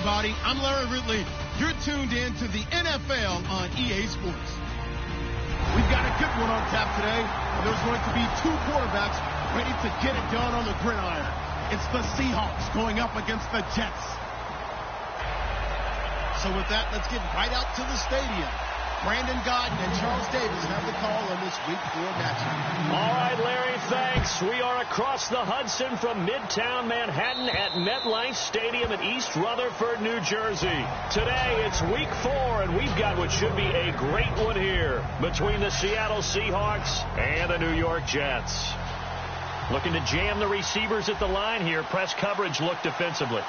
everybody. I'm Larry Ridley. You're tuned in to the NFL on EA Sports. We've got a good one on tap today. There's going to be two quarterbacks ready to get it done on the gridiron. It's the Seahawks going up against the Jets. So with that, let's get right out to the stadium. Brandon Gaudin and Charles Davis have the call on this Week 4 matchup. All right, Larry, thanks. We are across the Hudson from Midtown Manhattan at MetLife Stadium in East Rutherford, New Jersey. Today, it's Week 4, and we've got what should be a great one here between the Seattle Seahawks and the New York Jets. Looking to jam the receivers at the line here. Press coverage look defensively.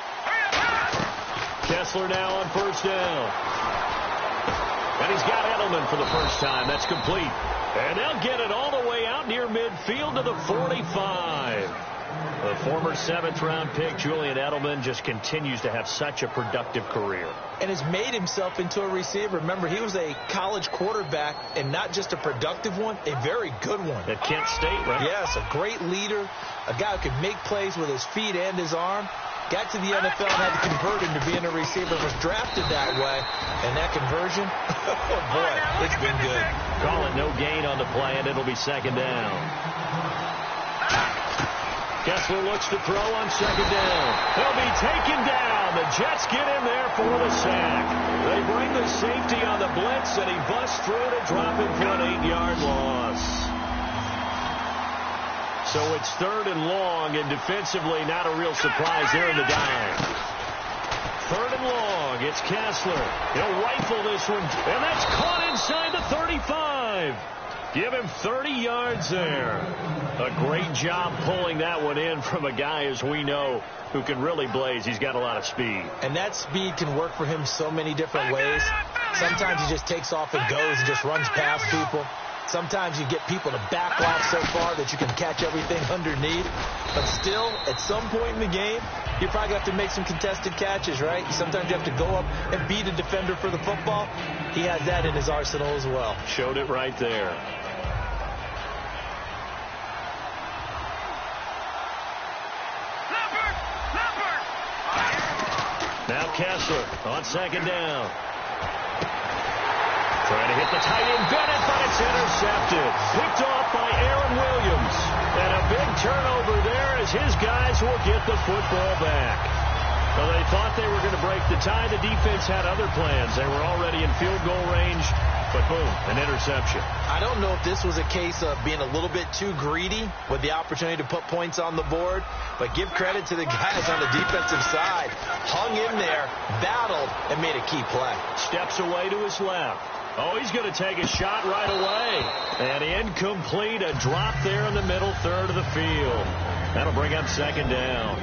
Kessler now on first down. And he's got Edelman for the first time. That's complete. And they'll get it all the way out near midfield to the 45. The former 7th-round pick, Julian Edelman, just continues to have such a productive career. And has made himself into a receiver. Remember, he was a college quarterback, and not just a productive one, a very good one. At Kent State, right? Yes, a great leader, a guy who could make plays with his feet and his arm. Got to the NFL and had to convert him to being a receiver. Was drafted that way. And that conversion, oh boy, it's been good. Call it no gain on the play, and it'll be second down. Kessler looks to throw on second down. He'll be taken down. The Jets get in there for the sack. They bring the safety on the blitz, and he busts through to drop him for an 8-yard loss. So it's 3rd and long, and defensively not a real surprise there in the dime. 3rd and long, it's Kessler. He'll rifle this one, and that's caught inside the 35. Give him 30 yards there. A great job pulling that one in from a guy, as we know, who can really blaze. He's got a lot of speed. And that speed can work for him so many different ways. Sometimes he just takes off and goes and just runs past people. Sometimes you get people to back off so far that you can catch everything underneath. But still, at some point in the game, you probably have to make some contested catches, right? Sometimes you have to go up and beat a defender for the football. He has that in his arsenal as well. Showed it right there. Now Kessler on second down. Trying to hit the tight end Bennett, but it's intercepted. Picked off by Aaron Williams. And a big turnover there as his guys will get the football back. Well, they thought they were going to break the tie. The defense had other plans. They were already in field goal range. But boom, an interception. I don't know if this was a case of being a little bit too greedy with the opportunity to put points on the board. But give credit to the guys on the defensive side. Hung in there, battled, and made a key play. Steps away to his left. Oh, he's going to take a shot right away. And incomplete, a drop there in the middle third of the field. That'll bring up second down.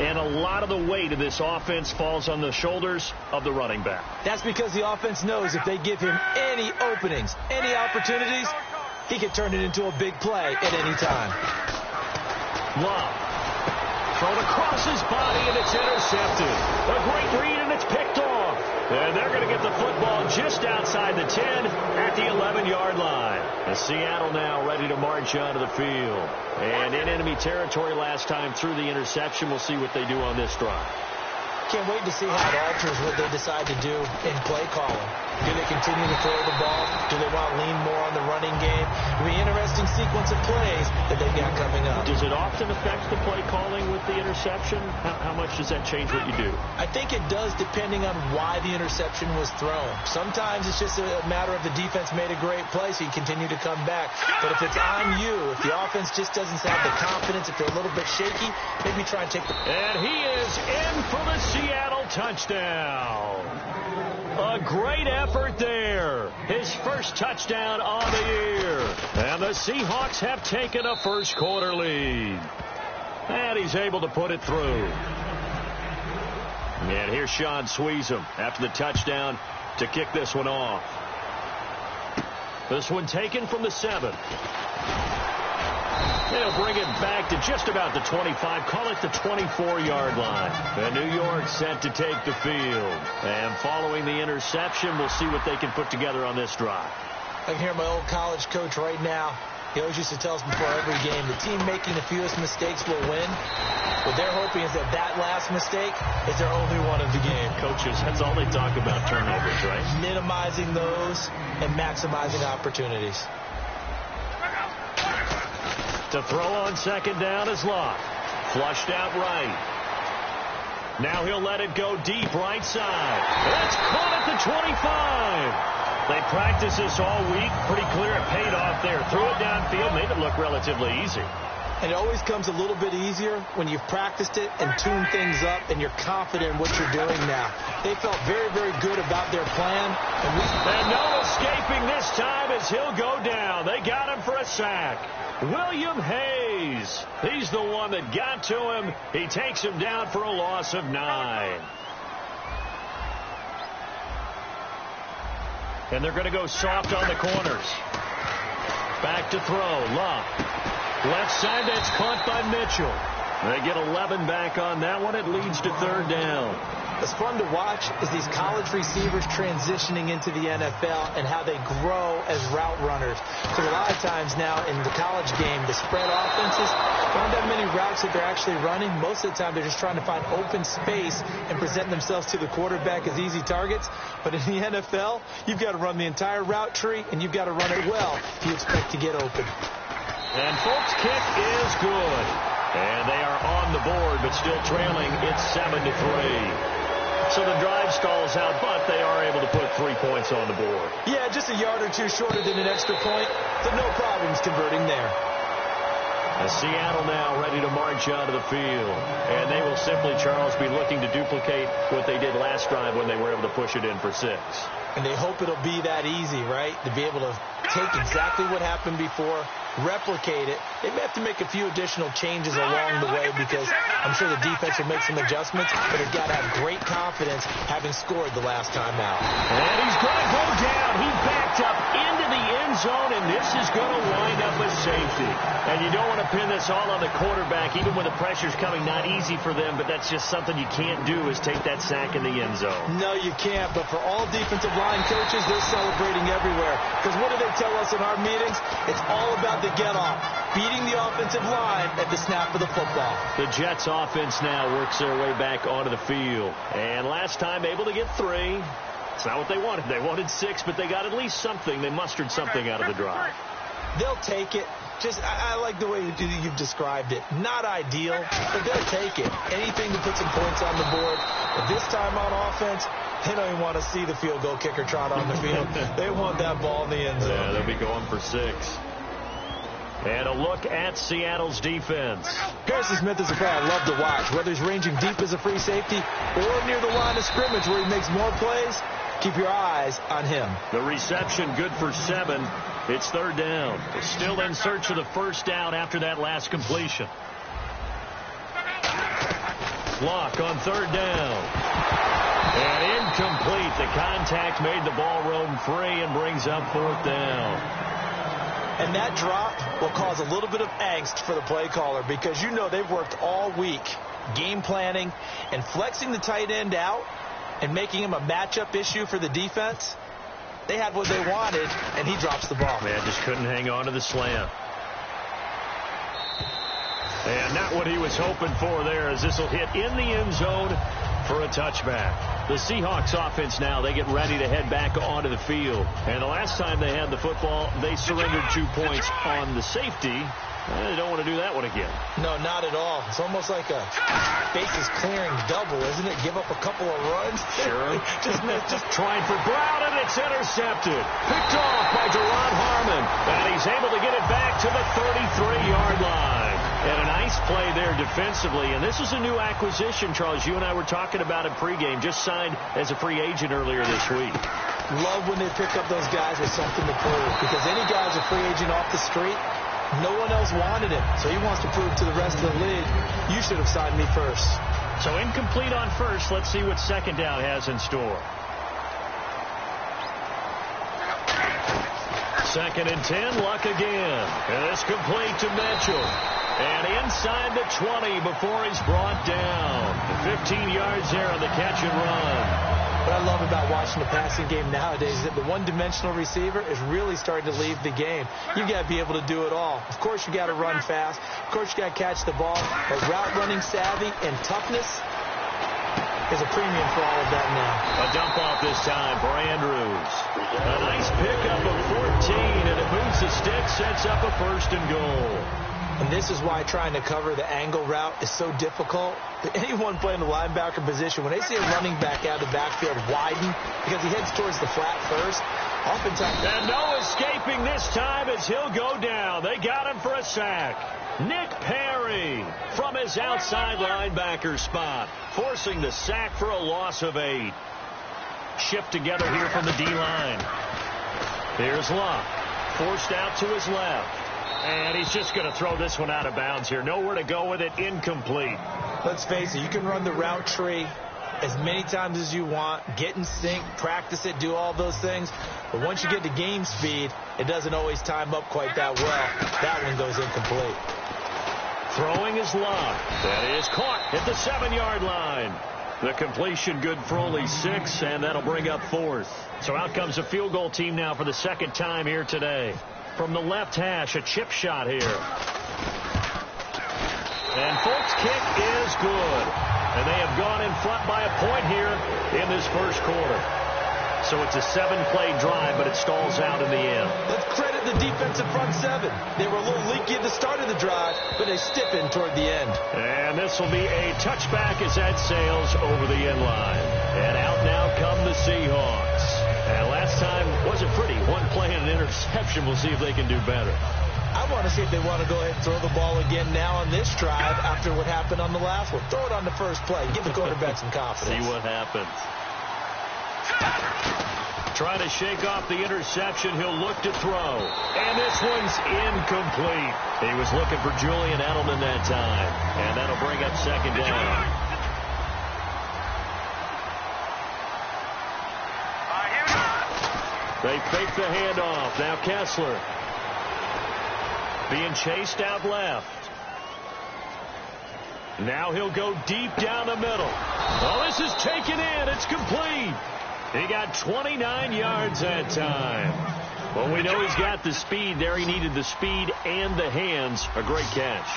And a lot of the weight of this offense falls on the shoulders of the running back. That's because the offense knows if they give him any openings, any opportunities, he can turn it into a big play at any time. Love. Thrown across his body, and it's intercepted. A great read, and it's picked off. And they're going to get the football just outside the 10 at the 11-yard line. And Seattle now ready to march onto the field. And in enemy territory last time through the interception. We'll see what they do on this drive. Can't wait to see how it alters what they decide to do in play calling. Do they continue to throw the ball? Do they want to lean more on the running game? It'll be an interesting sequence of plays that they've got coming up. Does it often affect the play calling with the interception? How much does that change what you do? I think it does depending on why the interception was thrown. Sometimes it's just a matter of the defense made a great play, so you continue to come back. But if it's on you, if the offense just doesn't have the confidence, if they're a little bit shaky, maybe try and take the... And he is in for the Seattle touchdown. A great effort there. His first touchdown on the year. And the Seahawks have taken a first quarter lead. And he's able to put it through. And here's Sean Sweezum after the touchdown to kick this one off. This one taken from the 7. They'll bring it back to just about the 25. Call it the 24-yard line. And New York set to take the field. And following the interception, we'll see what they can put together on this drive. I can hear my old college coach right now He always used to tell us before every game, the team making the fewest mistakes will win. What they're hoping is that last mistake is their only one of the game. Coaches, that's all they talk about, turnovers, right? Minimizing those and maximizing opportunities. To throw on second down is Locke. Flushed out right. Now he'll let it go deep right side. That's caught at the 25. They practiced this all week. Pretty clear it paid off there. Threw it downfield, made it look relatively easy. And it always comes a little bit easier when you've practiced it and tuned things up and you're confident in what you're doing now. They felt very, very good about their plan. And no escaping this time as he'll go down. They got him for a sack. William Hayes. He's the one that got to him. He takes him down for a loss of 9. And they're going to go soft on the corners. Back to throw. Locke. Left side, that's caught by Mitchell. They get 11 back on that one. It leads to third down. What's fun to watch is these college receivers transitioning into the NFL and how they grow as route runners. Because a lot of times now in the college game, the spread offenses don't have many routes that they're actually running. Most of the time, they're just trying to find open space and present themselves to the quarterback as easy targets. But in the NFL, you've got to run the entire route tree, and you've got to run it well if you expect to get open. And Folk's kick is good. And they are on the board, but still trailing. It's 7-3. So the drive stalls out, but they are able to put 3 points on the board. Yeah, just a yard or two shorter than an extra point, but no problems converting there. Seattle now ready to march out of the field. And they will simply, Charles, be looking to duplicate what they did last drive when they were able to push it in for 6. And they hope it'll be that easy, right? To be able to take exactly what happened before, replicate it. They may have to make a few additional changes along the way because I'm sure the defense will make some adjustments, but they've got to have great confidence having scored the last time out. And he's going to go down. He backed up into the end zone, and this is going to wind up a safety. And you don't want to pin this all on the quarterback, even when the pressure's coming. Not easy for them, but that's just something you can't do is take that sack in the end zone. No, you can't, but for all defensive line coaches, they're celebrating everywhere. Because what do they tell us in our meetings? It's all about the get-off, beating the offensive line at the snap of the football. The Jets offense now works their way back onto the field. And last time able to get 3. It's not what they wanted. They wanted 6, but they got at least something. They mustered something out of the drive. They'll take it. I like the way you've described it. Not ideal, but they'll take it. Anything to put some points on the board. But this time on offense, they don't even want to see the field goal kicker trot on the field. They want that ball in the end zone. Yeah, they'll be going for 6. And a look at Seattle's defense. Harrison Smith is a guy I love to watch. Whether he's ranging deep as a free safety or near the line of scrimmage where he makes more plays, keep your eyes on him. The reception good for 7. It's third down. They're still in search of the first down after that last completion. Locke on third down. And incomplete. The contact made the ball roam free and brings up fourth down. And that drop will cause a little bit of angst for the play caller because you know they've worked all week game planning and flexing the tight end out and making him a matchup issue for the defense. They had what they wanted, and he drops the ball. Man, just couldn't hang on to the slant. And not what he was hoping for there as this will hit in the end zone for a touchback. The Seahawks offense now, they get ready to head back onto the field. And the last time they had the football, they surrendered 2 points on the safety. They don't want to do that one again. No, not at all. It's almost like a bases clearing double, isn't it? Give up a couple of runs. Sure. just trying for Brown, and it's intercepted. Picked off by Deron Harmon. And he's able to get it back to the 33-yard line. And a nice play there defensively. And this is a new acquisition, Charles. You and I were talking about it pregame. Just signed as a free agent earlier this week. Love when they pick up those guys with something to prove. Because any guy's a free agent off the street, no one else wanted him. So he wants to prove to the rest of the league, you should have signed me first. So incomplete on first. Let's see what second down has in store. 2nd and 10, Luck again. And it's complete to Mitchell. And inside the 20 before he's brought down. 15 yards there on the catch and run. What I love about watching the passing game nowadays is that the one-dimensional receiver is really starting to leave the game. You've got to be able to do it all. Of course, you got to run fast. Of course, you got to catch the ball. But route running savvy and toughness is a premium for all of that now. A dump off this time for Andrews. A nice pickup of 14, and it moves the stick, sets up a 1st and goal. And this is why trying to cover the angle route is so difficult. Anyone playing the linebacker position, when they see a running back out of the backfield widen because he heads towards the flat first, oftentimes... And no escaping this time as he'll go down. They got him for a sack. Nick Perry from his outside linebacker spot, forcing the sack for a loss of 8. Shift together here from the D-line. Here's Luck, forced out to his left. And he's just going to throw this one out of bounds here. Nowhere to go with it. Incomplete. Let's face it, you can run the route tree as many times as you want, get in sync, practice it, do all those things. But once you get to game speed, it doesn't always time up quite that well. That one goes incomplete. Throwing is Luck. That is caught at the 7-yard line. The completion good for only 6, and that'll bring up 4th. So out comes a field goal team now for the 2nd time here today. From the left hash, a chip shot here. And Folk's kick is good. And they have gone in front by a point here in this 1st quarter. So it's a 7-play drive, but it stalls out in the end. Let's credit the defensive front 7. They were a little leaky at the start of the drive, but they stiffened toward the end. And this will be a touchback as that sails over the end line. And out now come the Seahawks. And last time wasn't pretty. 1 play and an interception. We'll see if they can do better. I want to see if they want to go ahead and throw the ball again now on this drive after what happened on the last one. Throw it on the first play. Give the quarterback some confidence. See what happens. Trying to shake off the interception. He'll look to throw. And this one's incomplete. He was looking for Julian Edelman that time. And that'll bring up 2nd down. They fake the handoff. Now Kessler being chased out left. Now he'll go deep down the middle. Oh, this is taken in. It's complete. He got 29 yards that time. Well, we know he's got the speed there. He needed the speed and the hands. A great catch.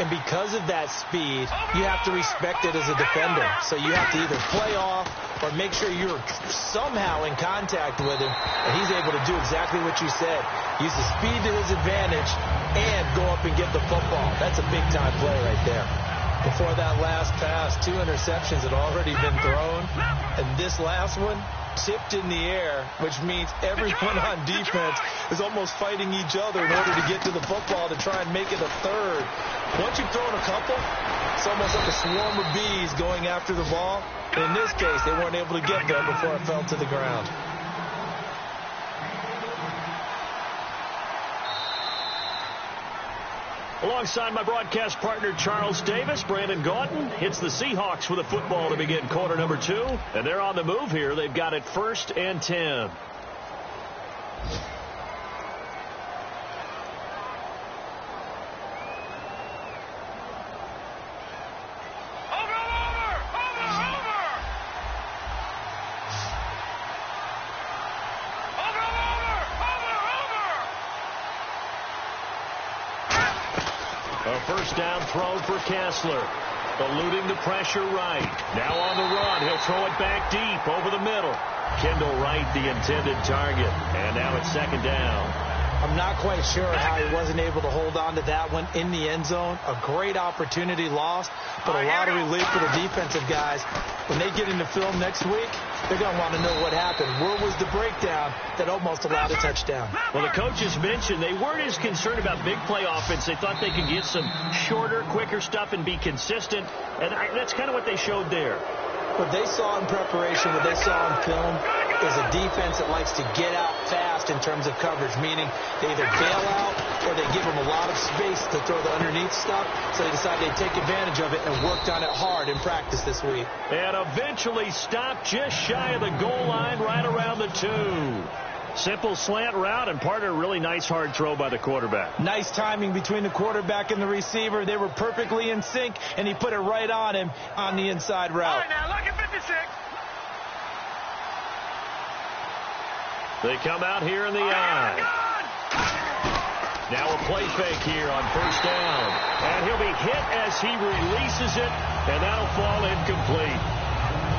And because of that speed, you have to respect it as a defender. So you have to either play off or make sure you're somehow in contact with him. And he's able to do exactly what you said. Use the speed to his advantage and go up and get the football. That's a big-time play right there. Before that last pass, 2 interceptions had already been thrown. And this last one tipped in the air, which means everyone on defense is almost fighting each other in order to get to the football to try and make it a 3rd. Once you've thrown a couple, it's almost like a swarm of bees going after the ball. In this case, they weren't able to get there before it fell to the ground. Alongside my broadcast partner, Charles Davis, Brandon Gaudin hits the Seahawks with a football to begin quarter number 2. And they're on the move here. They've got it 1st and 10. A 1st down throw for Kessler. Eluding the pressure right. Now on the run. He'll throw it back deep over the middle. Kendall Wright, the intended target. And now it's 2nd down. I'm not quite sure how he wasn't able to hold on to that one in the end zone. A great opportunity lost, but a lot of relief for the defensive guys. When they get into film next week, they're going to want to know what happened. Where was the breakdown that almost allowed a touchdown? Well, the coaches mentioned they weren't as concerned about big play offense. They thought they could get some shorter, quicker stuff and be consistent. And that's kind of what they showed there. What they saw in preparation, what they saw in film, is a defense that likes to get out fast in terms of coverage, meaning they either bail out or they give them a lot of space to throw the underneath stuff, so they decided they'd take advantage of it and worked on it hard in practice this week. And eventually stopped just shy of the goal line right around the 2. Simple slant route, and part of a really nice hard throw by the quarterback. Nice timing between the quarterback and the receiver. They were perfectly in sync, and he put it right on him on the inside route. All right, now look at 56. They come out here in the I. Now a play fake here on first down. And he'll be hit as he releases it, and that'll fall incomplete.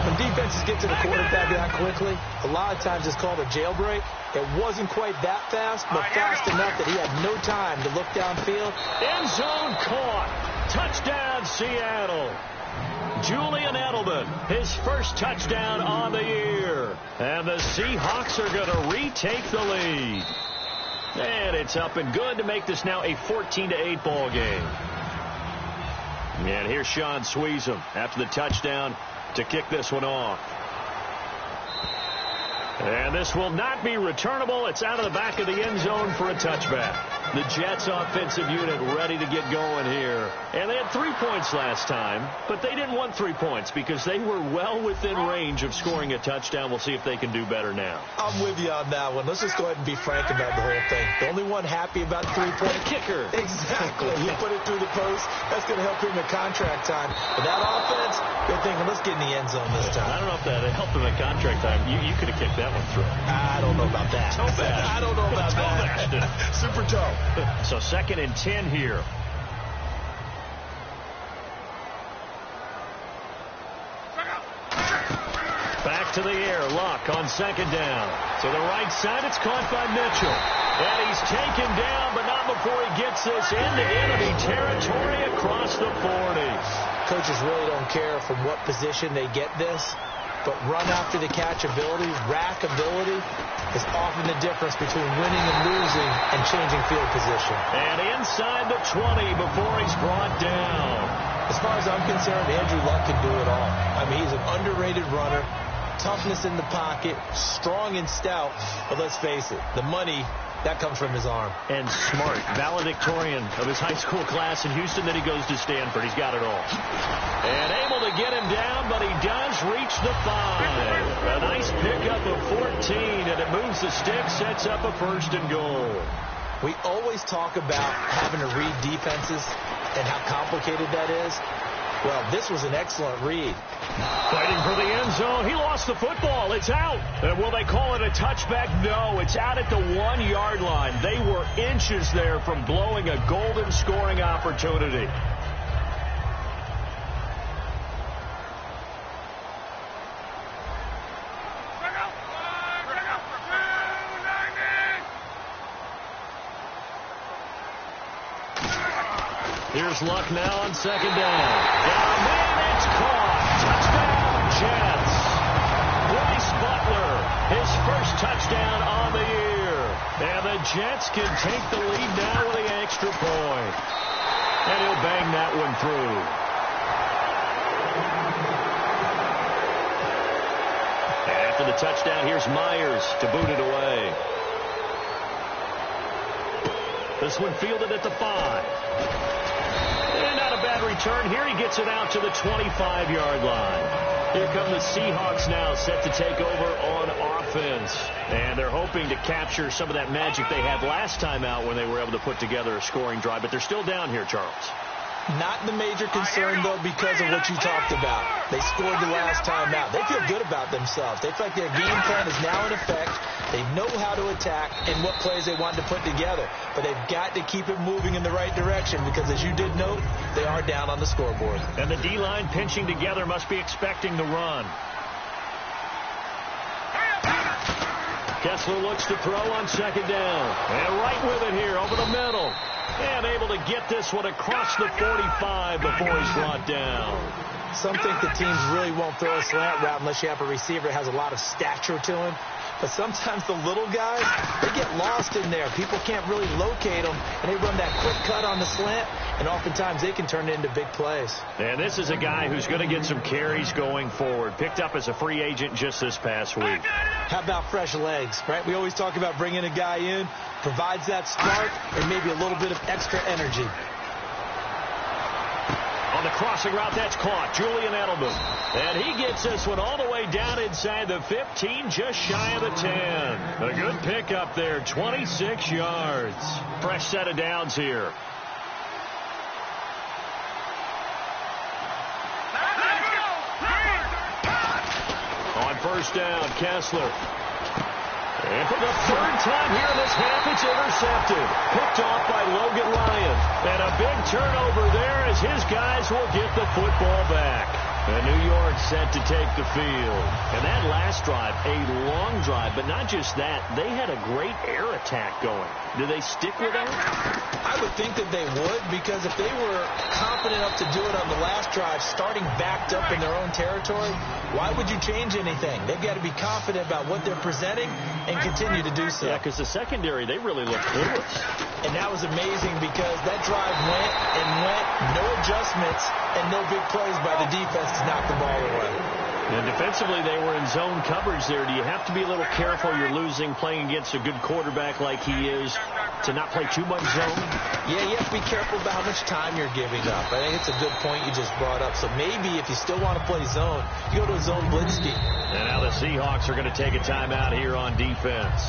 When defenses get to the quarterback that quickly, a lot of times it's called a jailbreak. It wasn't quite that fast, but fast enough that he had no time to look downfield. End zone caught. Touchdown, Seattle. Julian Edelman, his first touchdown on the year. And the Seahawks are going to retake the lead. And it's up and good to make this now a 14-8 ball game. And here's Sean Sweezum after the touchdown to kick this one off. And this will not be returnable. It's out of the back of the end zone for a touchback. The Jets offensive unit ready to get going here. And they had 3 points last time, but they didn't want 3 points because they were well within range of scoring a touchdown. We'll see if they can do better now. I'm with you on that one. Let's just go ahead and be frank about the whole thing. The only one happy about the 3-point kicker. Exactly. He put it through the post. That's going to help him at contract time. But that offense, they're thinking, let's get in the end zone this time. I don't know if that helped him at contract time. You could have kicked that one through. I don't know about that. Toe bad. I don't know about that. Super toe. So 2nd and 10 here. Back to the air. Luck on 2nd down. To the right side. It's caught by Mitchell. And he's taken down, but not before he gets this into enemy territory across the 40. Coaches really don't care from what position they get this. But run after the catch ability, rack ability, is often the difference between winning and losing and changing field position. And inside the 20 before he's brought down. As far as I'm concerned, Andrew Luck can do it all. I mean, he's an underrated runner, toughness in the pocket, strong and stout. But let's face it, the money, that comes from his arm. And smart, valedictorian of his high school class in Houston. Then he goes to Stanford. He's got it all. And able to get him down, but he does reach the 5. A nice pickup of 14, and it moves the stick, sets up a 1st and goal. We always talk about having to read defenses and how complicated that is. Well, this was an excellent read. Fighting for the end zone. He lost the football. It's out. And will they call it a touchback? No, it's out at the 1-yard line. They were inches there from blowing a golden scoring opportunity. Here's Luck now on 2nd down. And it's caught. Touchdown, Jets. Bryce Butler, his first touchdown on the year. And the Jets can take the lead now with the extra point. And he'll bang that one through. And after the touchdown, here's Myers to boot it away. This one fielded at the 5. And not a bad return. Here he gets it out to the 25-yard line. Here come the Seahawks now set to take over on offense. And they're hoping to capture some of that magic they had last time out when they were able to put together a scoring drive. But they're still down here, Charles. Not the major concern, though, because of what you talked about. They scored the last time out. They feel good about themselves. They feel like their game plan is now in effect. They know how to attack and what plays they want to put together. But they've got to keep it moving in the right direction because, as you did note, they are down on the scoreboard. And the D-line pinching together must be expecting the run. Kessler looks to throw on 2nd down. And right with it here over the middle. And able to get this one across the 45 before he's brought down. Some think the teams really won't throw a slant route unless you have a receiver that has a lot of stature to him. But sometimes the little guys, they get lost in there. People can't really locate them, and they run that quick cut on the slant, and oftentimes they can turn it into big plays. And this is a guy who's going to get some carries going forward. Picked up as a free agent just this past week. How about fresh legs, right? We always talk about bringing a guy in, provides that spark, and maybe a little bit of extra energy. On the crossing route, that's caught. Julian Edelman. And he gets this one all the way down inside the 15, just shy of the 10. A good pickup there, 26 yards. Fresh set of downs here. On 1st down, Kessler. And for the third time here in this half, it's intercepted. Picked off by Logan Ryan. And a big turnover there as his guys will get the football back. And New York set to take the field. And that last drive, a long drive, but not just that. They had a great air attack going. Do they stick with that? I would think that they would, because if they were confident enough to do it on the last drive, starting backed up in their own territory, why would you change anything? They've got to be confident about what they're presenting and continue to do so. Yeah, because the secondary, they really looked clueless. And that was amazing because that drive went and went, no adjustments, and no big plays by the defense to knock the ball away. And defensively, they were in zone coverage there. Do you have to be a little careful? You're losing, playing against a good quarterback like he is, to not play too much zone? Yeah, you have to be careful about how much time you're giving up. I think it's a good point you just brought up. So maybe if you still want to play zone, you go to a zone blitz scheme. And now the Seahawks are going to take a timeout here on defense.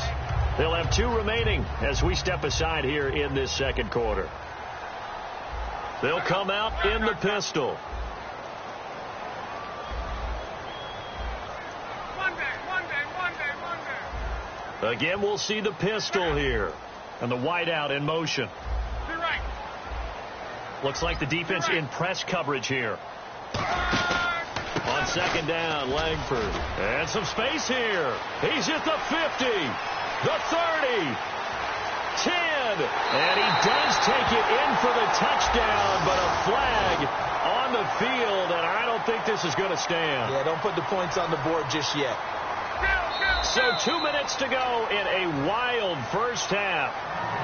They'll have 2 remaining as we step aside here in this second quarter. They'll come out in the pistol. Again, we'll see the pistol here. And the wideout in motion. Looks like the defense in press coverage here. On second down, Langford. And some space here. He's at the 50. The 30. 10. And he does take it in for the touchdown, but a flag on the field, and I don't think this is going to stand. Yeah, don't put the points on the board just yet. So 2 minutes to go in a wild first half.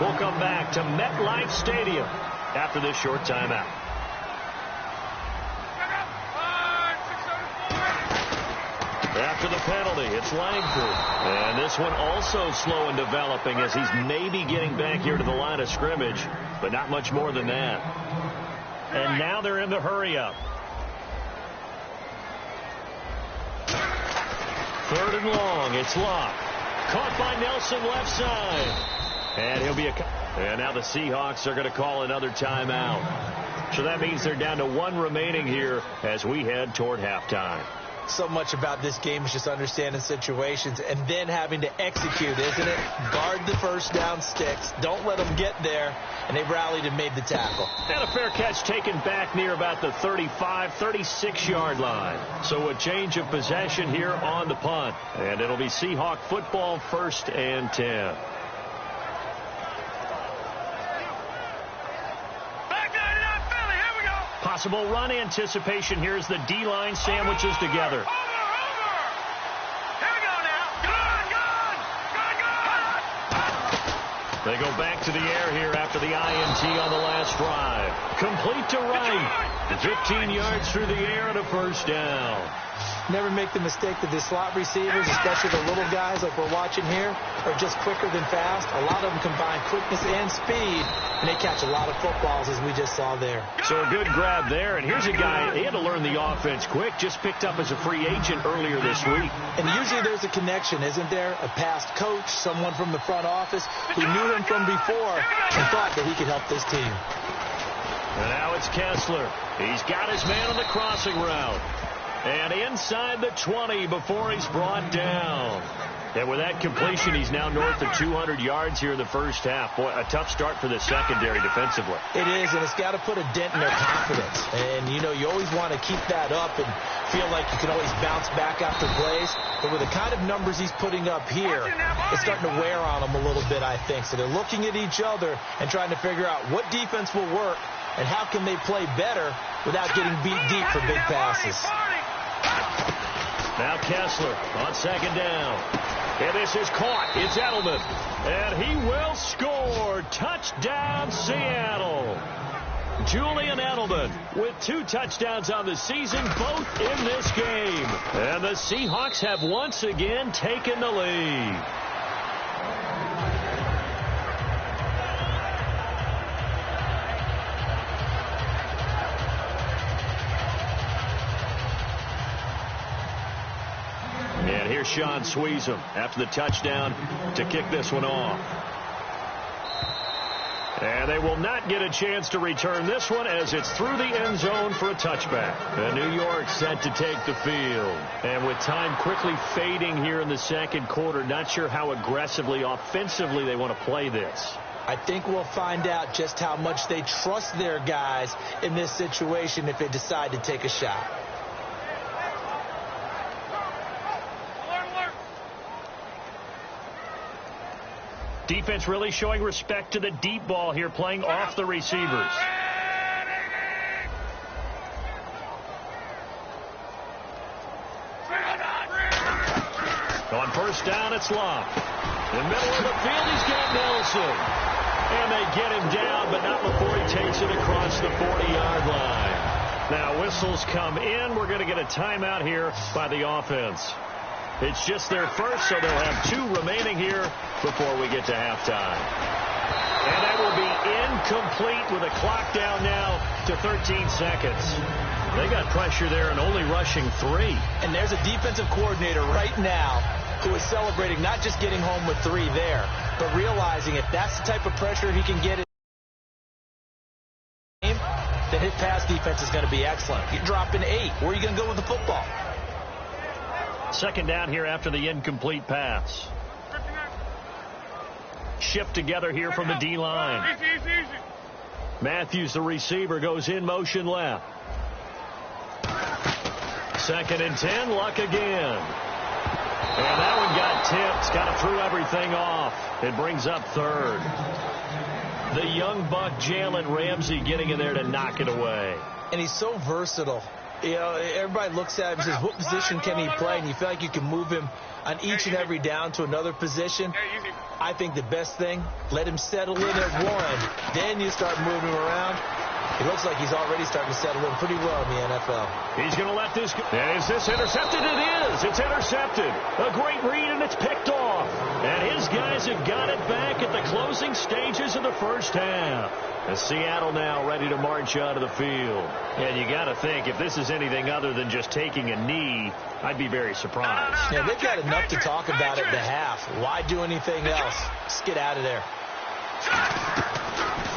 We'll come back to MetLife Stadium after this short timeout. After the penalty, it's Langford. And this one also slow in developing as he's maybe getting back here to the line of scrimmage, but not much more than that. And now they're in the hurry-up. 3rd and long. It's Locke. Caught by Nelson left side. And he'll be and now the Seahawks are going to call another timeout. So that means they're down to 1 remaining here as we head toward halftime. So much about this game is just understanding situations and then having to execute, isn't it? Guard the first down sticks. Don't let them get there. And they rallied and made the tackle. And a fair catch taken back near about the 35, 36-yard line. So a change of possession here on the punt. And it'll be Seahawk football, 1st and 10. Possible run anticipation. Here's the D-line sandwiches together. They go back to the air here after the INT on the last drive. Complete to Wright. 15 yards through the air and a first down. Never make the mistake that the slot receivers, especially the little guys like we're watching here, are just quicker than fast. A lot of them combine quickness and speed, and they catch a lot of footballs, as we just saw there. So a good grab there, and here's a guy, he had to learn the offense quick, just picked up as a free agent earlier this week. And usually there's a connection, isn't there? A past coach, someone from the front office who knew him from before and thought that he could help this team. And now it's Kessler. He's got his man on the crossing route. And inside the 20 before he's brought down. And with that completion, he's now north of 200 yards here in the first half. Boy, a tough start for the secondary defensively. It is, and it's got to put a dent in their confidence. And, you know, you always want to keep that up and feel like you can always bounce back after plays. But with the kind of numbers he's putting up here, it's starting to wear on them a little bit, I think. So they're looking at each other and trying to figure out what defense will work and how can they play better without getting beat deep for big passes. Now Kessler on second down. And this is caught. It's Edelman. And he will score. Touchdown, Seattle. Julian Edelman with 2 touchdowns on the season, both in this game. And the Seahawks have once again taken the lead. And here's Sean Sweezum after the touchdown to kick this one off. And they will not get a chance to return this one as it's through the end zone for a touchback. And New York set to take the field. And with time quickly fading here in the second quarter, not sure how aggressively, offensively they want to play this. I think we'll find out just how much they trust their guys in this situation if they decide to take a shot. Defense really showing respect to the deep ball here, playing off the receivers. On first down, it's Locke. In the middle of the field, he's got Nelson. And they get him down, but not before he takes it across the 40-yard line. Now, whistles come in. We're going to get a timeout here by the offense. It's just their first, so they'll have 2 remaining here before we get to halftime. And that will be incomplete with a clock down now to 13 seconds. They got pressure there and only rushing 3. And there's a defensive coordinator right now who is celebrating not just getting home with 3 there, but realizing if that's the type of pressure he can get in the game, then his pass defense is going to be excellent. You're dropping 8. Where are you going to go with the football? Second down here after the incomplete pass. Shift together here from the D-line. Matthews, the receiver, goes in motion left. 2nd and 10, Luck again. And that one got tipped. Got to throw everything off. It brings up 3rd. The young buck, Jalen Ramsey, getting in there to knock it away. And he's so versatile. You know, everybody looks at him and says, what position can he play? And you feel like you can move him on each and every down to another position. I think the best thing, let him settle in at one. Then you start moving him around. It looks like he's already starting to settle in pretty well in the NFL. He's going to let this go. Is this intercepted? It is. It's intercepted. A great read, and it's picked off. And his guys have got it back at the closing stages of the first half. As Seattle now ready to march out of the field. And you got to think, if this is anything other than just taking a knee, I'd be very surprised. Yeah, they've got enough to talk about at the half. Why do anything else? Just get out of there.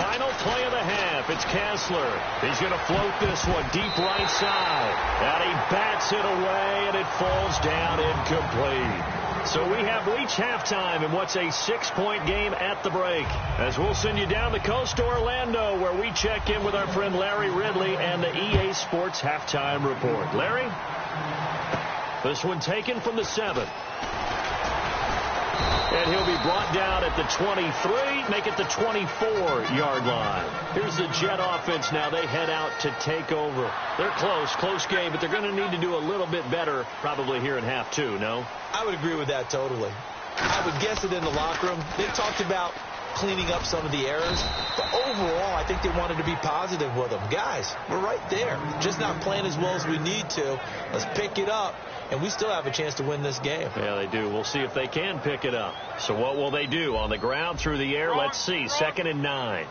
Final play of the half. It's Kessler. He's going to float this one deep right side. And he bats it away, and it falls down incomplete. So we have reached halftime in what's a 6-point game at the break. As we'll send you down the coast to Orlando, where we check in with our friend Larry Ridley and the EA Sports Halftime Report. Larry? This one taken from the 7. And he'll be brought down at the 23, make it the 24-yard line. Here's the Jet offense now. They head out to take over. They're close game, but they're going to need to do a little bit better probably here in half 2, no? I would agree with that totally. I would guess it in the locker room. They talked about cleaning up some of the errors, but overall, I think they wanted to be positive with them. Guys, we're right there. Just not playing as well as we need to. Let's pick it up. And we still have a chance to win this game. Yeah, they do. We'll see if they can pick it up. So what will they do? On the ground, through the air? Let's see. 2nd and 9.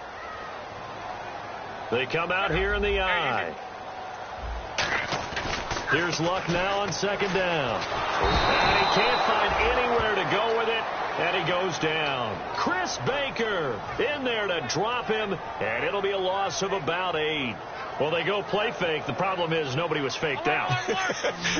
They come out here in the I. Here's Luck now on 2nd down. And he can't find anywhere to go with it. And he goes down. Chris Baker in there to drop him. And it'll be a loss of about 8. Well, they go play fake. The problem is nobody was faked out.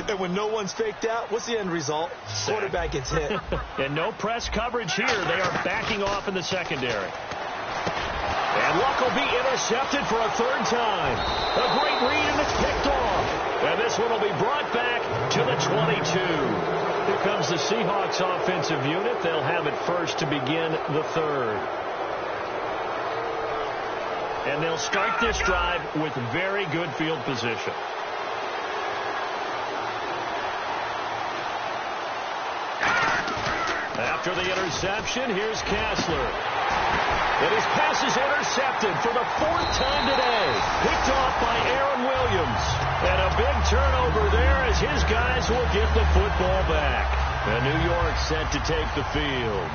And when no one's faked out, what's the end result? Quarterback gets hit. And no press coverage here. They are backing off in the secondary. And Luck will be intercepted for a 3rd time. A great read, and it's picked off. And this one will be brought back to the 22. Here comes the Seahawks offensive unit. They'll have it first to begin the 3rd. And they'll start this drive with very good field position. After the interception, here's Kessler. And his pass is intercepted for the 4th time today. Picked off by Aaron Williams. And a big turnover there as his guys will get the football back. And New York set to take the field.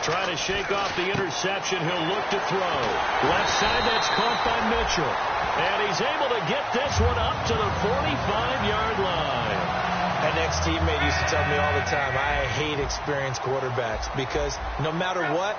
Trying to shake off the interception. He'll look to throw. Left side, that's caught by Mitchell. And he's able to get this one up to the 45-yard line. An ex-teammate used to tell me all the time, I hate experienced quarterbacks because no matter what,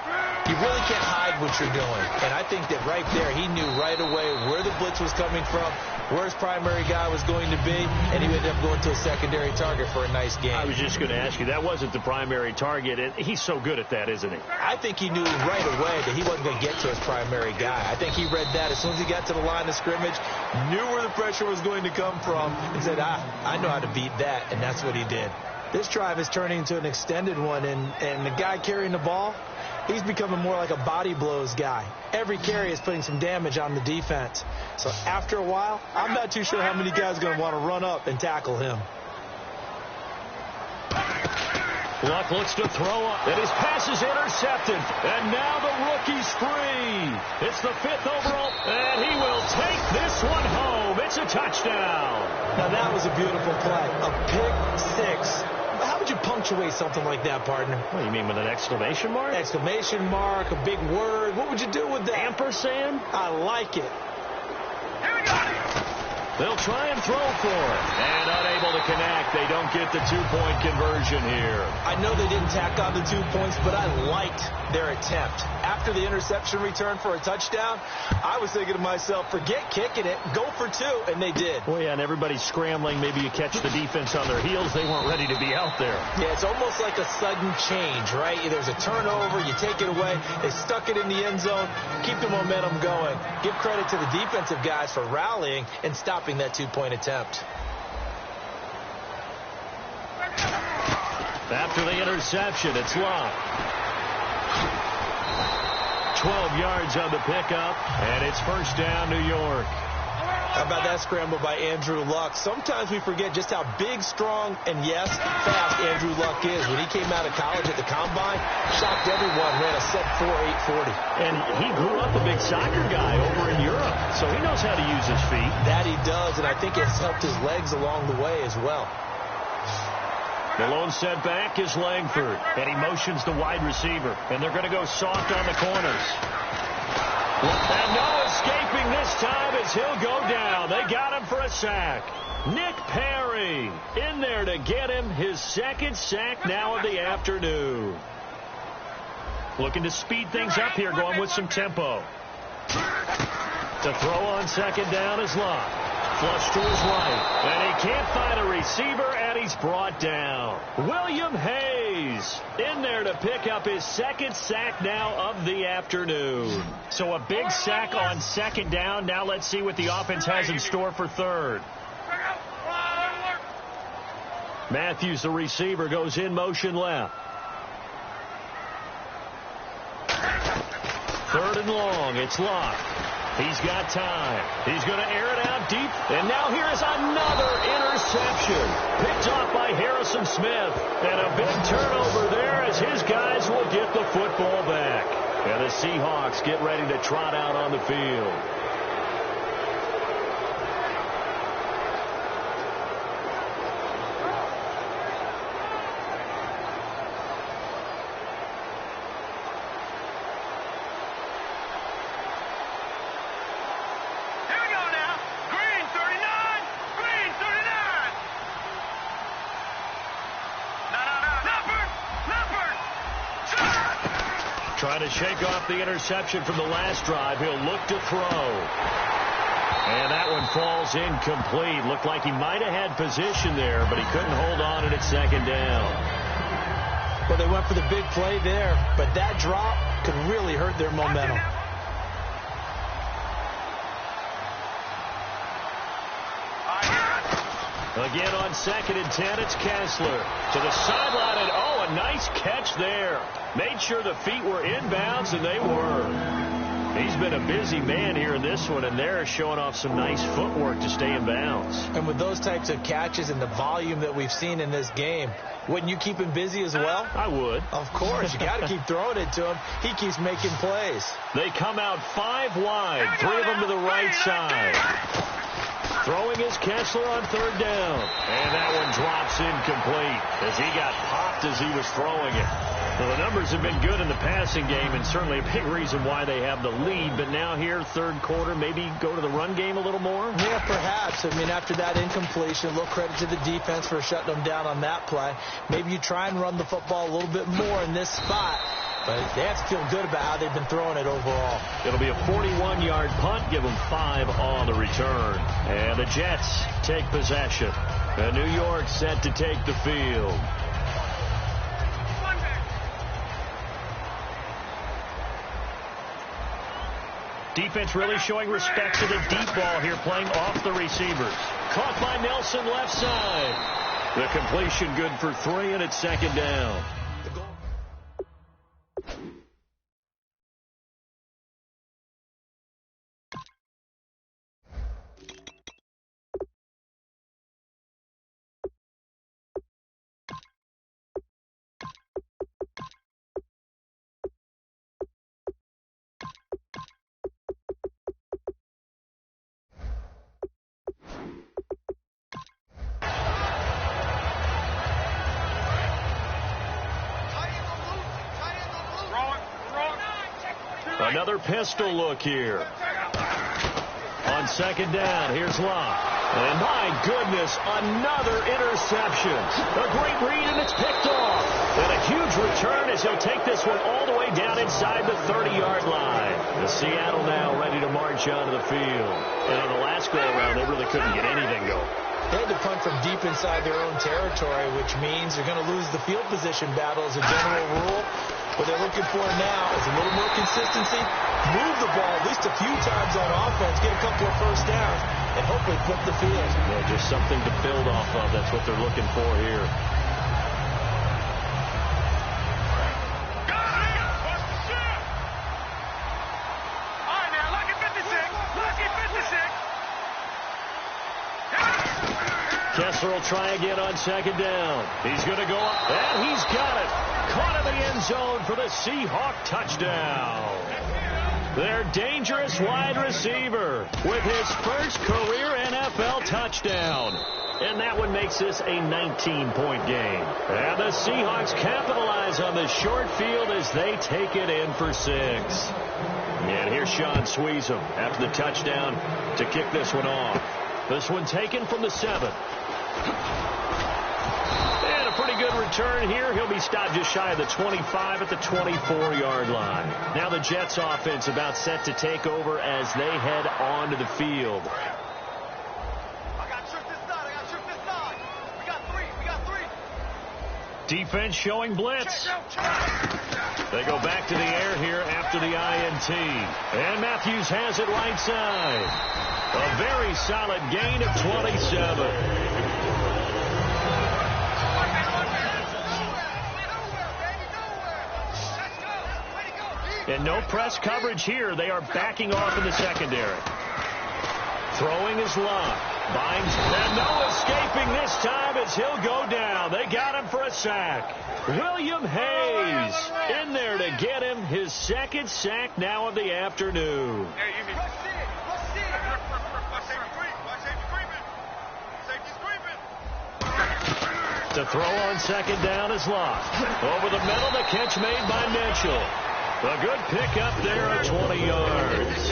you really can't hide what you're doing. And I think that right there, he knew right away where the blitz was coming from, where his primary guy was going to be, and he ended up going to a secondary target for a nice game. I was just going to ask you, that wasn't the primary target, and he's so good at that, isn't he? I think he knew right away that he wasn't going to get to his primary guy. I think he read that as soon as he got to the line of scrimmage, knew where the pressure was going to come from, and said, I know how to beat that. And that's what he did. This drive is turning into an extended one, and the guy carrying the ball, he's becoming more like a body blows guy. Every carry is putting some damage on the defense. So after a while, I'm not too sure how many guys are going to want to run up and tackle him. Luck looks to throw up, and his pass is intercepted. And now the rookie's free. It's the 5th overall, and he will take this one home. It's a touchdown. Now that was a beautiful play. A pick six. How would you punctuate something like that, partner? What, you mean with an exclamation mark? Exclamation mark, a big word. What would you do with that? Ampersand? I like it. They'll try and throw for it. And unable to connect. They don't get the 2-point conversion here. I know they didn't tack on the 2 points, but I liked their attempt. After the interception return for a touchdown, I was thinking to myself, forget kicking it, go for 2, and they did. Well, yeah, and everybody's scrambling. Maybe you catch the defense on their heels. They weren't ready to be out there. Yeah, it's almost like a sudden change, right? There's a turnover, you take it away, they stuck it in the end zone, keep the momentum going. Give credit to the defensive guys for rallying and stopping that 2-point attempt. After the interception, it's Luck. 12 yards on the pickup, and it's first down, New York. How about that scramble by Andrew Luck? Sometimes we forget just how big, strong, and yes, fast Andrew Luck is. When he came out of college at the Combine, shocked everyone, ran a sub 4.840. And he grew up a big soccer guy over in Europe, so he knows how to use his feet. That he does, and I think it's helped his legs along the way as well. The lone set back is Langford, and he motions the wide receiver, and they're going to go soft on the corners. And no escaping this time as he'll go down. They got him for a sack. Nick Perry in there to get him his second sack now of the afternoon. Looking to speed things up here, going with some tempo. To throw on second down is Luck. Flush to his right, and he can't find a receiver, and he's brought down. William Hayes in there to pick up his second sack now of the afternoon. So a big sack on second down. Now let's see what the offense has in store for third. Matthews, the receiver, goes in motion left. 3rd and long, it's Luck. He's got time. He's going to air it out deep. And now here is another interception. Picked off by Harrison Smith. And a big turnover there as his guys will get the football back. And the Seahawks get ready to trot out on the field. Trying to shake off the interception from the last drive. He'll look to throw. And that one falls incomplete. Looked like he might have had position there, but he couldn't hold on and it's second down. Well, they went for the big play there, but that drop could really hurt their momentum. Again on 2nd and 10, it's Kessler to the sideline, and oh, a nice catch there. Made sure the feet were inbounds, and they were. He's been a busy man here in this one, and they're showing off some nice footwork to stay in bounds. And with those types of catches and the volume that we've seen in this game, wouldn't you keep him busy as well? I would. Of course. You got to keep throwing it to him. He keeps making plays. They come out 5 wide, 3 of them to the right side. Throwing is Kessler on 3rd down. And that one drops incomplete as he got popped as he was throwing it. Well, the numbers have been good in the passing game, and certainly a big reason why they have the lead. But now here, third quarter, maybe go to the run game a little more? Yeah, perhaps. I mean, after that incompletion, a little credit to the defense for shutting them down on that play. Maybe you try and run the football a little bit more in this spot. But they have to feel good about how they've been throwing it overall. It'll be a 41-yard punt. Give them 5 on the return. And the Jets take possession. And New York set to take the field. Defense really showing respect to the deep ball here, playing off the receivers. Caught by Nelson left side. The completion good for 3, and it's second down. Another pistol look here. On second down, here's Locke. And my goodness, another interception. A great read, and it's picked off. And a huge return as he'll take this one all the way down inside the 30-yard line. The Seattle now ready to march onto the field. And on the last go-around, they really couldn't get anything going. They had to punt from deep inside their own territory, which means they're going to lose the field position battle as a general rule. What they're looking for now is a little more consistency, move the ball at least a few times on offense, get a couple of first downs, and hopefully flip the field. Yeah, just something to build off of. That's what they're looking for here. Kessler will try again on second down. He's going to go up, and he's got it. Caught in the end zone for the Seahawk touchdown. Their dangerous wide receiver with his first career NFL touchdown. And that one makes this a 19-point game. And the Seahawks capitalize on the short field as they take it in for 6. And here's Sean Sweezum after the touchdown to kick this one off. This one taken from the 7. And a pretty good return here. He'll be stopped just shy of the 25 at the 24-yard line. Now the Jets offense about set to take over as they head onto the field. Defense showing blitz. They go back to the air here after the INT. And Matthews has it right side. A very solid gain of 27. And no press coverage here. They are backing off in the secondary. Throwing is Locke. Binds, and no escaping this time as he'll go down. They got him for a sack. William Hayes in there to get him his second sack now of the afternoon. To throw on second down is Locke. Over the middle, the catch made by Mitchell. A good pickup there of 20 yards.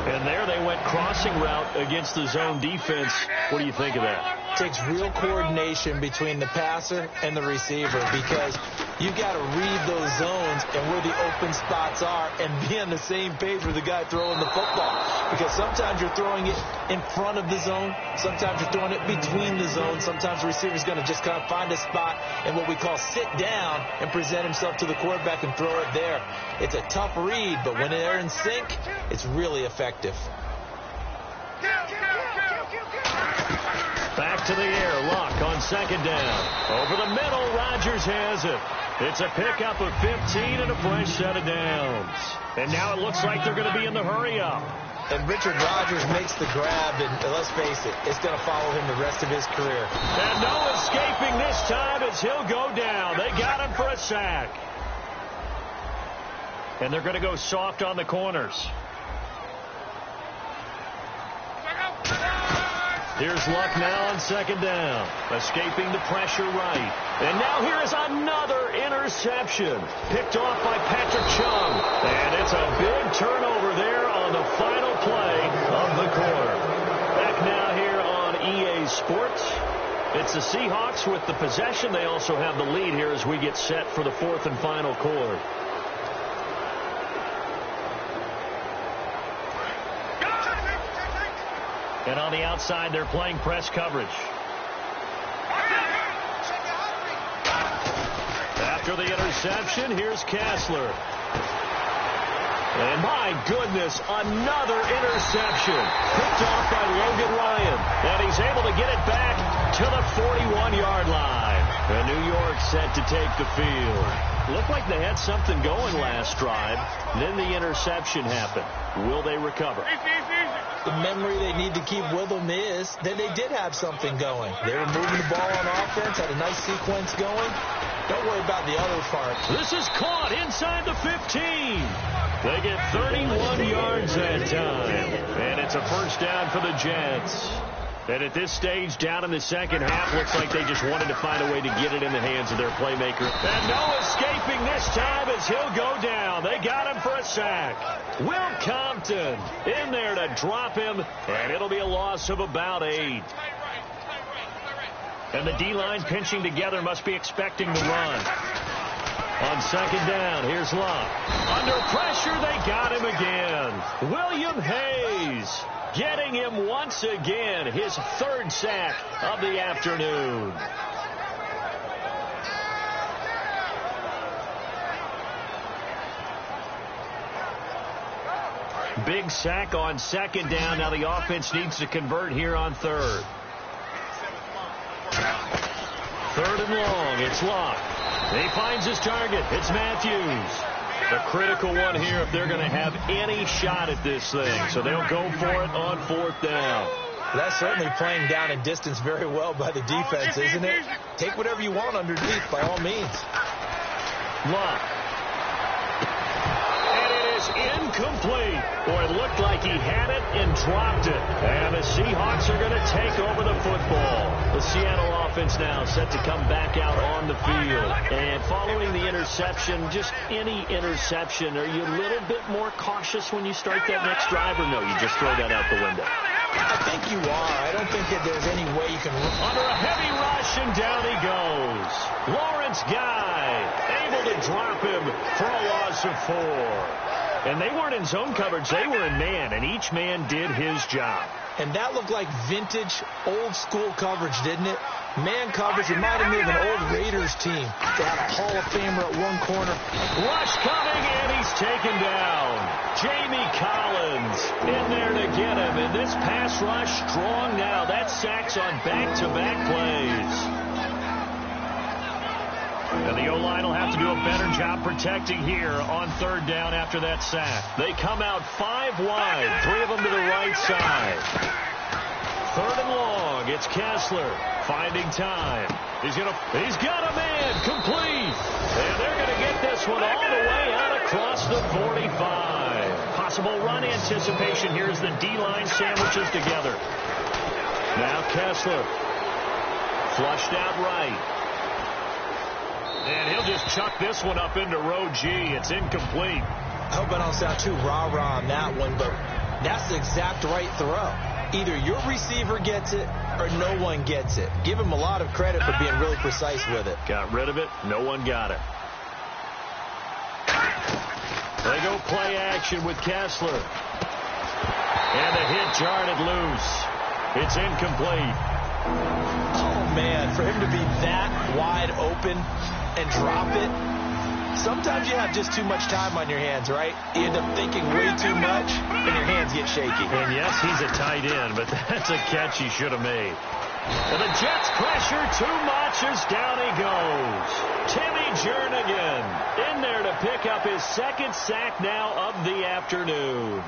And there they went crossing route against the zone defense. What do you think of that? It takes real coordination between the passer and the receiver because you've got to read those zones and where the open spots are and be on the same page with the guy throwing the football. Because sometimes you're throwing it in front of the zone. Sometimes you're throwing it between the zones. Sometimes the receiver's going to just kind of find a spot and what we call sit down and present himself to the quarterback and throw it there. It's a tough read, but when they're in sync, it's really effective. Back to the air. Locke on second down. Over the middle, Rodgers has it. It's a pickup of 15 and a fresh set of downs. And now it looks like they're going to be in the hurry-up. And Richard Rodgers makes the grab, and let's face it, it's going to follow him the rest of his career. And no escaping this time as he'll go down. They got him for a sack. And they're going to go soft on the corners. Here's Luck now on second down. Escaping the pressure right. And now here is another interception. Picked off by Patrick Chung. And it's a big turnover there on the final play of the quarter. Back now here on EA Sports. It's the Seahawks with the possession. They also have the lead here as we get set for the fourth and final quarter. And on the outside, they're playing press coverage. After the interception, here's Kessler. And my goodness, another interception. Picked off by Logan Ryan. And he's able to get it back to the 41-yard line. And New York set to take the field. Looked like they had something going last drive. Then the interception happened. Will they recover? The memory they need to keep with them is that they did have something going. They were moving the ball on offense, had a nice sequence going. Don't worry about the other part. This is caught inside the 15. They get 31 yards that time. And it's a first down for the Jets. And at this stage, down in the second half, looks like they just wanted to find a way to get it in the hands of their playmaker. And no escaping this time as he'll go down. They got him for a sack. Will Compton in there to drop him, and it'll be a loss of about 8. And the D-line pinching together must be expecting the run. On second down, here's Luck. Under pressure, they got him again. William Hayes getting him once again, his third sack of the afternoon. Big sack on second down. Now the offense needs to convert here on third. Third and long. It's Luck. He finds his target. It's Matthews. The critical one here if they're going to have any shot at this thing. So they'll go for it on fourth down. That's certainly playing down and distance very well by the defense, isn't it? Take whatever you want underneath by all means. Luck. And it is incomplete. Boy, it looked like he had it and dropped it. And the Seahawks are going to take over the football. The Seattle offense now set to come back out on the field. And following the interception, just any interception, are you a little bit more cautious when you start that next drive, or no, you just throw that out the window? I think you are. I don't think that there's any way you can... Under a heavy rush, and down he goes. Lawrence Guy able to drop him for a loss of 4. And they weren't in zone coverage. They were in man, and each man did his job. And that looked like vintage, old-school coverage, didn't it? Man coverage reminded me of an old Raiders team. They had a Hall of Famer at one corner. Rush coming, and he's taken down. Jamie Collins in there to get him. And this pass rush strong now. That's sacks on back-to-back plays. And the O-line will have to do a better job protecting here on third down after that sack. They come out 5 wide, 3 of them to the right side. Third and long, it's Kessler finding time. He's got a man complete. And they're going to get this one all the way out across the 45. Possible run anticipation here as the D-line sandwiches together. Now Kessler flushed out right. And he'll just chuck this one up into row G. It's incomplete. I hope I don't sound too rah-rah on that one, but that's the exact right throw. Either your receiver gets it or no one gets it. Give him a lot of credit for being really precise with it. Got rid of it. No one got it. They go play action with Kessler. And the hit jarred it loose. It's incomplete. Oh, man, for him to be that wide open and drop it. Sometimes you have just too much time on your hands, right? You end up thinking way too much, and your hands get shaky. And yes, he's a tight end, but that's a catch he should have made. And the Jets pressure too much as down he goes. Timmy Jernigan in there to pick up his second sack now of the afternoon.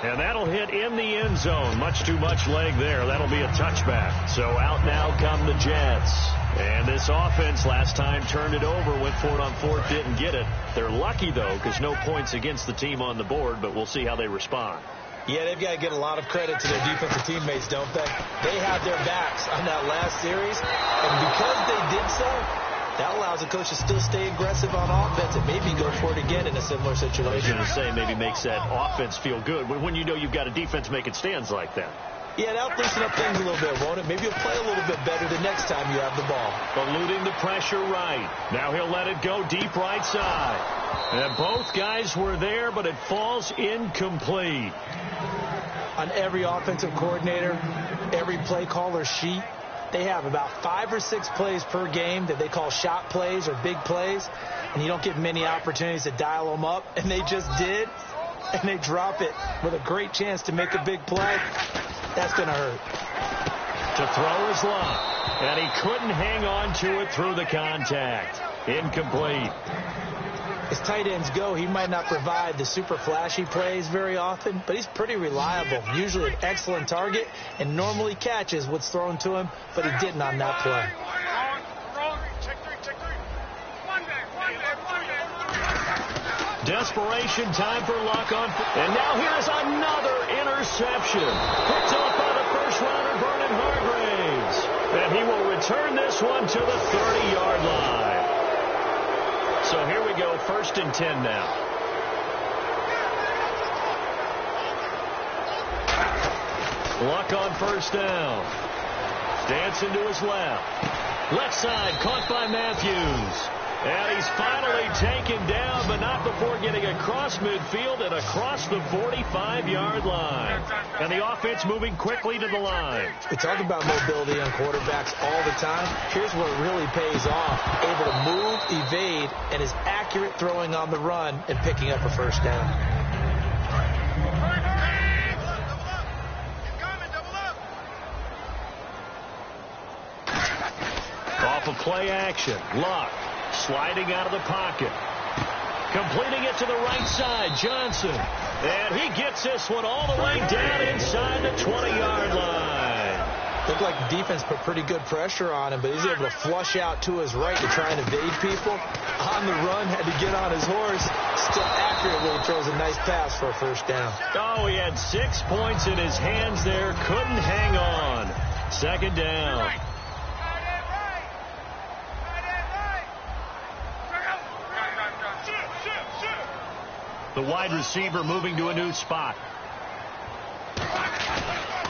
And that'll hit in the end zone. Much too much leg there. That'll be a touchback. So out now come the Jets. And this offense last time turned it over, went for it on fourth, didn't get it. They're lucky, though, because no points against the team on the board, but we'll see how they respond. Yeah, they've got to get a lot of credit to their defensive teammates, don't they? They had their backs on that last series, and because they did so, that allows the coach to still stay aggressive on offense and maybe go for it again in a similar situation. I was going to say, maybe makes that offense feel good when you know you've got a defense making stands like that. Yeah, that'll loosen up things a little bit, won't it? Maybe you'll play a little bit better the next time you have the ball. Eluding the pressure right. Now he'll let it go deep right side. And both guys were there, but it falls incomplete. On every offensive coordinator, every play caller sheet, they have about 5 or 6 plays per game that they call shot plays or big plays, and you don't get many opportunities to dial them up, and they just did, and they drop it with a great chance to make a big play. That's going to hurt. To throw his line, and he couldn't hang on to it through the contact. Incomplete. As tight ends go, he might not provide the super flashy plays very often, but he's pretty reliable, usually an excellent target, and normally catches what's thrown to him, but he didn't on that play. Desperation time for Luck on. And now here's another interception. Picked off by the first-rounder, Vernon Hargreaves. And he will return this one to the 30-yard line. So here we go, 1st and 10 now. Luck on first down. Dancing to his left. Left side, caught by Matthews. And he's finally taken down, but not before getting across midfield and across the 45-yard line. And the offense moving quickly to the line. We talk about mobility on quarterbacks all the time. Here's where it really pays off. Able to move, evade, and is accurate throwing on the run and picking up a first down. Off of play action, Luck. Sliding out of the pocket. Completing it to the right side, Johnson. And he gets this one all the way down inside the 20-yard line. Looked like the defense put pretty good pressure on him, but he's able to flush out to his right to try and evade people. On the run, had to get on his horse. Still accurately throws a nice pass for a first down. Oh, he had 6 points in his hands there. Couldn't hang on. 2nd down. The wide receiver moving to a new spot.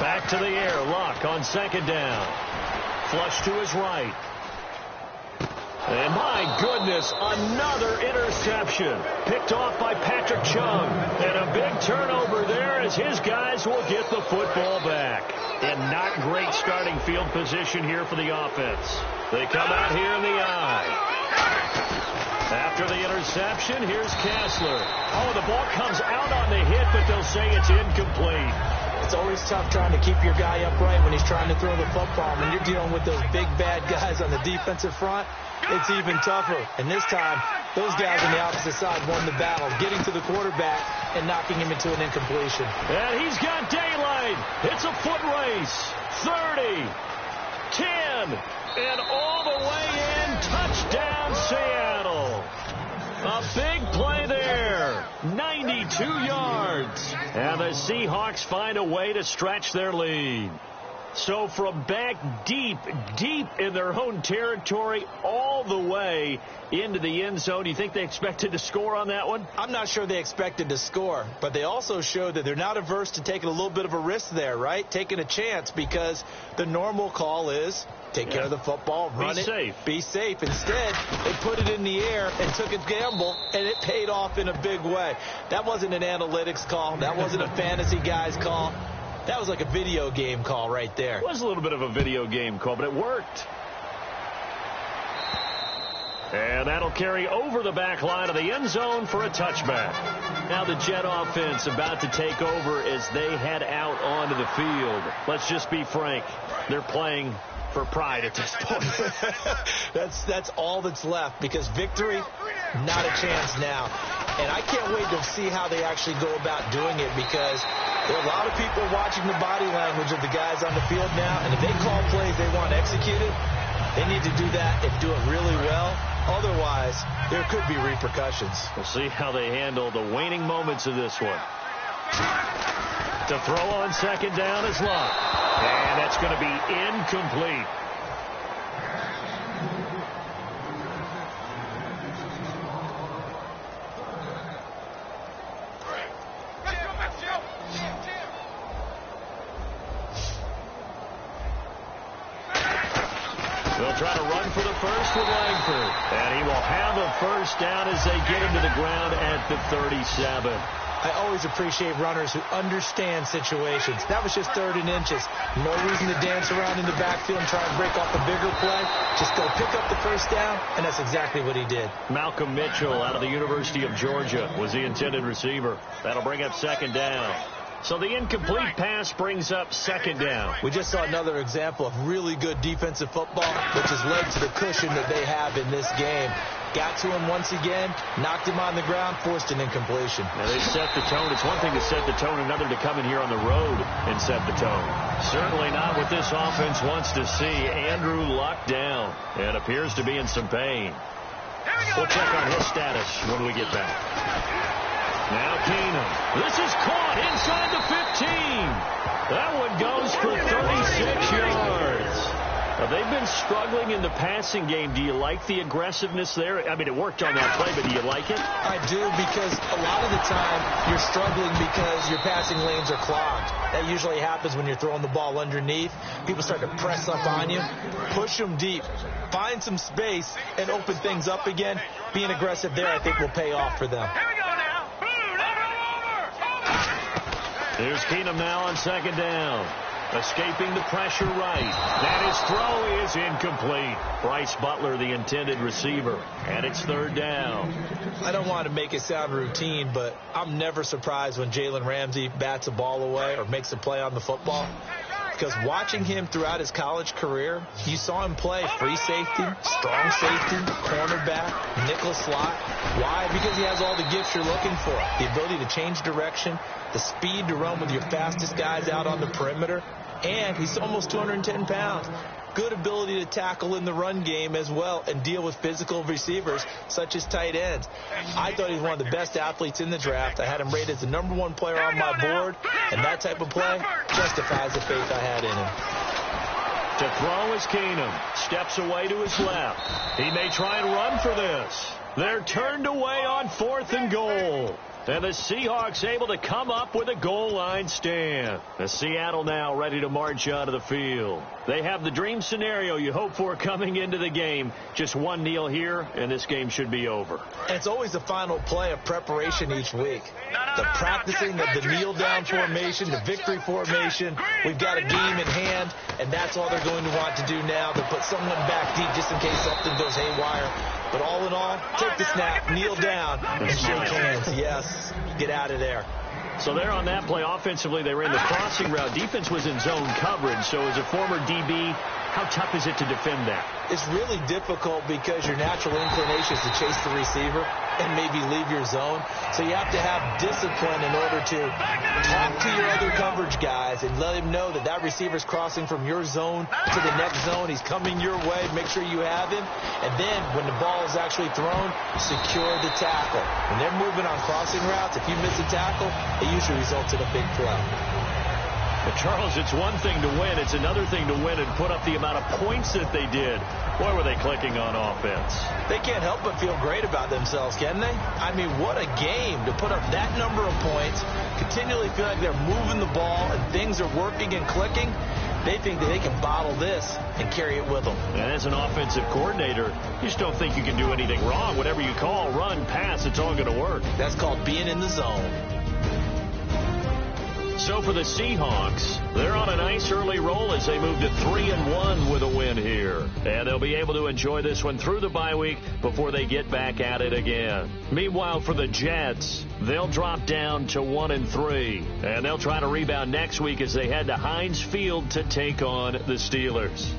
Back to the air. Luck on 2nd down. Flush to his right. And my goodness, another interception. Picked off by Patrick Chung. And a big turnover there as his guys will get the football back. And not great starting field position here for the offense. They come out here in the eye. After the interception, here's Kessler. Oh, the ball comes out on the hit, but they'll say it's incomplete. It's always tough trying to keep your guy upright when he's trying to throw the football. When you're dealing with those big, bad guys on the defensive front, it's even tougher. And this time, those guys on the opposite side won the battle, getting to the quarterback and knocking him into an incompletion. And he's got daylight. It's a foot race. 30, 10, and all the way in. Touchdown, Seattle. A big play there. 92 yards. And the Seahawks find a way to stretch their lead. So from back deep, deep in their own territory, all the way into the end zone, you think they expected to score on that one? I'm not sure they expected to score, but they also showed that they're not averse to taking a little bit of a risk there, right? Taking a chance, because the normal call is take care of the football, run it, be safe. Instead, they put it in the air and took a gamble, and it paid off in a big way. That wasn't an analytics call. That wasn't a fantasy guy's call. That was like a video game call right there. It was a little bit of a video game call, but it worked. And that'll carry over the back line of the end zone for a touchback. Now the Jet offense about to take over as they head out onto the field. Let's just be frank. They're playing for pride at this point. That's all that's left, because victory, not a chance now. And I can't wait to see how they actually go about doing it, because there are a lot of people watching the body language of the guys on the field now, and if they call plays they want executed, They need to do that and do it really well. Otherwise, there could be repercussions. We'll see how they handle the waning moments of this one. To throw on second down is Luck. And that's going to be incomplete. They'll try to run for the first with Langford. And he will have a first down as they get him to the ground at the 37. I always appreciate runners who understand situations. That was just 3rd and inches. No reason to dance around in the backfield and try and break off a bigger play. Just go pick up the first down, and that's exactly what he did. Malcolm Mitchell out of the University of Georgia was the intended receiver. That'll bring up second down. So the incomplete pass brings up second down. We just saw another example of really good defensive football, which has led to the cushion that they have in this game. Got to him once again, knocked him on the ground, forced an incompletion. Now they set the tone. It's one thing to set the tone, another to come in here on the road and set the tone. Certainly not what this offense wants to see. Andrew Luck down and appears to be in some pain. We'll check on his status when we get back. Now Keenum. This is caught inside the 15. That one goes for 36 yards. Now, they've been struggling in the passing game. Do you like the aggressiveness there? I mean, it worked on that play, but do you like it? I do, because a lot of the time you're struggling because your passing lanes are clogged. That usually happens when you're throwing the ball underneath. People start to press up on you. Push them deep. Find some space and open things up again. Being aggressive there, I think, will pay off for them. Here we go now. Over. Here's Keenum now on second down. Escaping the pressure right. That his throw is incomplete. Bryce Butler, the intended receiver. And it's third down. I don't want to make it sound routine, but I'm never surprised when Jalen Ramsey bats a ball away or makes a play on the football. Because watching him throughout his college career, you saw him play free safety, strong safety, cornerback, nickel slot. Why? Because he has all the gifts you're looking for. The ability to change direction, the speed to run with your fastest guys out on the perimeter, and he's almost 210 pounds. Good ability to tackle in the run game as well and deal with physical receivers such as tight ends. I thought he was one of the best athletes in the draft. I had him rated as the #1 player on my board, and that type of play justifies the faith I had in him. To throw is Keenum. Steps away to his left. He may try and run for this. They're turned away on 4th and goal. And the Seahawks able to come up with a goal line stand. The Seattle now ready to march out of the field. They have the dream scenario you hope for coming into the game. Just one kneel here, and this game should be over. And it's always the final play of preparation each week. The practicing of the kneel-down formation, the victory formation. We've got a game in hand, and that's all they're going to want to do now. To put someone back deep just in case something goes haywire. But all in all, take the snap, kneel down, and shake hands. Yes, get out of there. So there on that play, offensively, they ran the crossing route. Defense was in zone coverage. So as a former DB, how tough is it to defend that? It's really difficult because your natural inclination is to chase the receiver and maybe leave your zone. So you have to have discipline in order to talk to your other coverage guys and let him know that that receiver's crossing from your zone to the next zone. He's coming your way. Make sure you have him. And then when the ball is actually thrown, secure the tackle. When they're moving on crossing routes, if you miss a tackle, it usually results in a big play. But Charles, it's one thing to win. It's another thing to win and put up the amount of points that they did. Boy, were they clicking on offense. They can't help but feel great about themselves, can they? I mean, what a game to put up that number of points, continually feel like they're moving the ball and things are working and clicking. They think that they can bottle this and carry it with them. And as an offensive coordinator, you just don't think you can do anything wrong. Whatever you call, run, pass, it's all going to work. That's called being in the zone. So for the Seahawks, they're on a nice early roll as they move to 3-1 with a win here. And they'll be able to enjoy this one through the bye week before they get back at it again. Meanwhile, for the Jets, they'll drop down to 1-3. And they'll try to rebound next week as they head to Heinz Field to take on the Steelers.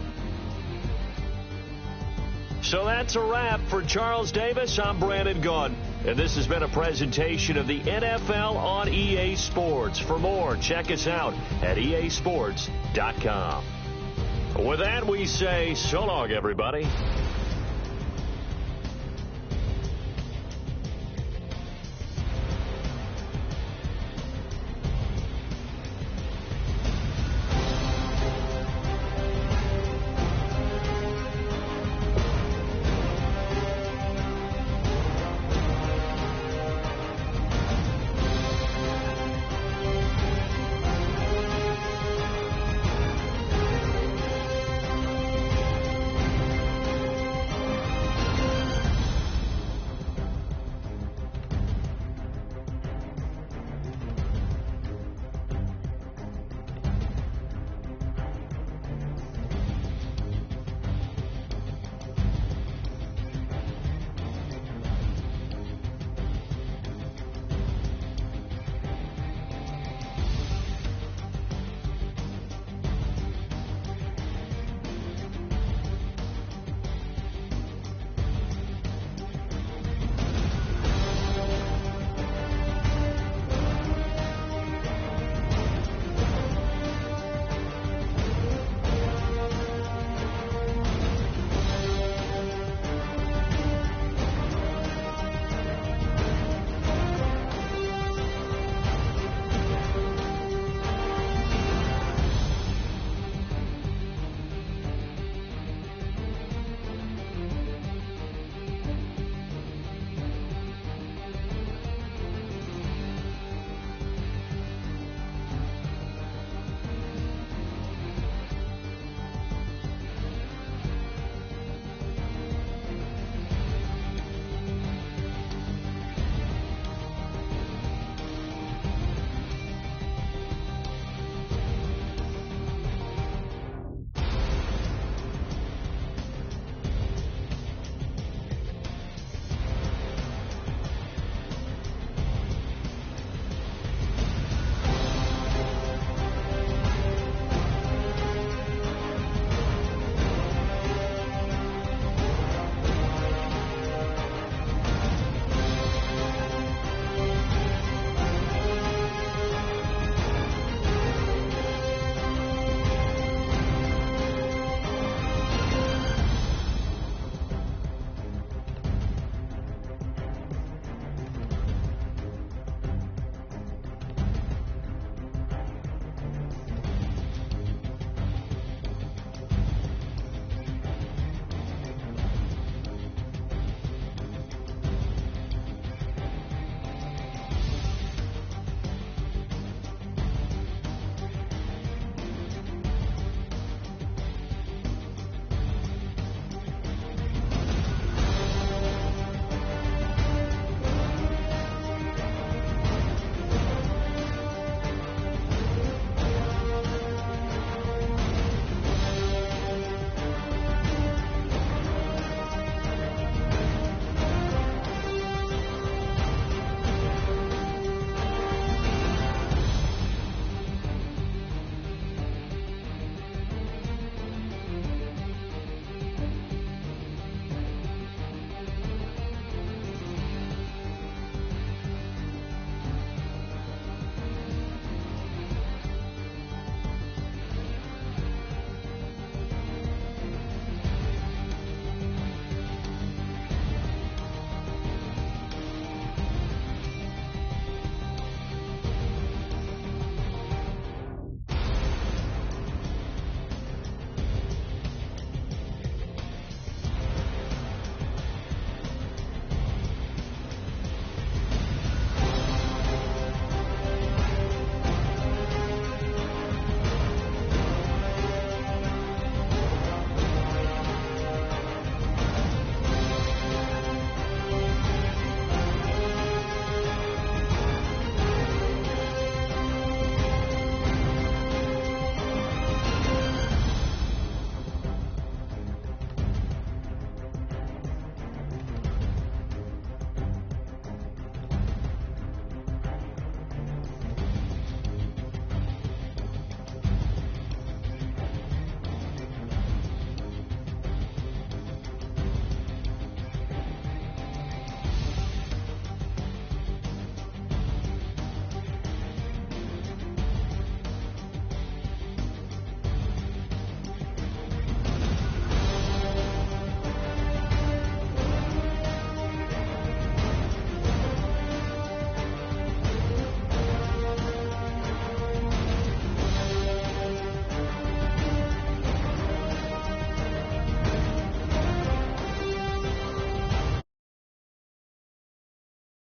So that's a wrap for Charles Davis. I'm Brandon Gaudin. And this has been a presentation of the NFL on EA Sports. For more, check us out at easports.com. With that, we say so long, everybody.